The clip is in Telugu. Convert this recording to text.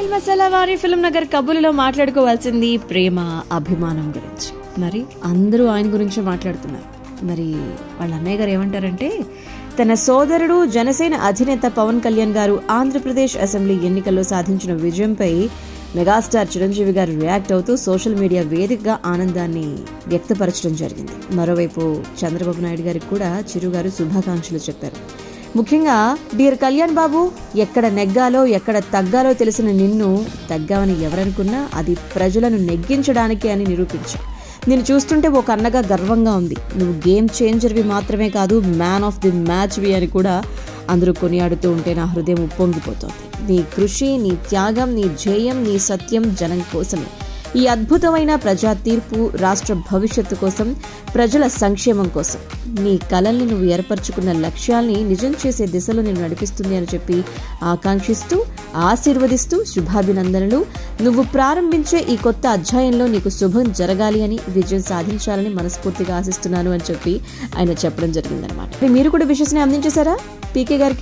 స్మైల్ మసాలా వారి ఫిల్మ్ నగర్ కబుర్లో మాట్లాడుకోవాల్సింది ప్రేమ అభిమానం గురించి. మరి అందరూ ఆయన గురించి మాట్లాడుతున్నారు. మరి వాళ్ళ అన్నయ్య గారు ఏమంటారంటే, తన సోదరుడు జనసేన అధినేత పవన్ కళ్యాణ్ గారు ఆంధ్రప్రదేశ్ అసెంబ్లీ ఎన్నికల్లో సాధించిన విజయంపై మెగాస్టార్ చిరంజీవి గారు రియాక్ట్ అవుతూ సోషల్ మీడియా వేదికగా ఆనందాన్ని వ్యక్తపరచడం జరిగింది. మరోవైపు చంద్రబాబు నాయుడు గారికి కూడా చిరు గారు శుభాకాంక్షలు చెప్పారు. ముఖ్యంగా, డియర్ కళ్యాణ్ బాబు, ఎక్కడ నెగ్గాలో ఎక్కడ తగ్గాలో తెలిసిన నిన్ను తగ్గావని ఎవరనుకున్నా అది ప్రజలను నెగ్గించడానికి అని నిరూపించావు. నేను చూస్తుంటే ఒక అన్నగా గర్వంగా ఉంది. నువ్వు గేమ్ చేంజర్వి మాత్రమే కాదు, మ్యాన్ ఆఫ్ ది మ్యాచ్వి అని కూడా అందరూ కొనియాడుతూ ఉంటే నా హృదయం ఉప్పొంగిపోతోంది. నీ కృషి, నీ త్యాగం, నీ ధ్యేయం, నీ సత్యం జనం కోసమే. ఈ అద్భుతమైన ప్రజా తీర్పు రాష్ట్ర భవిష్యత్తు కోసం, ప్రజల సంక్షేమం కోసం, నీ కలల్ని నువ్వు ఏర్పరచుకున్న లక్ష్యాల్ని నిజం చేసే దిశలో నేను నడిపిస్తుంది అని చెప్పి ఆకాంక్షిస్తూ, ఆశీర్వదిస్తూ శుభాభినందనలు. నువ్వు ప్రారంభించే ఈ కొత్త అధ్యాయంలో నీకు శుభం జరగాలి అని, విజయం సాధించాలని మనస్ఫూర్తిగా ఆశిస్తున్నాను అని చెప్పి ఆయన చెప్పడం జరిగిందనమాట. మీరు కూడా విషెస్ని అందించేశారా పీకే గారికి?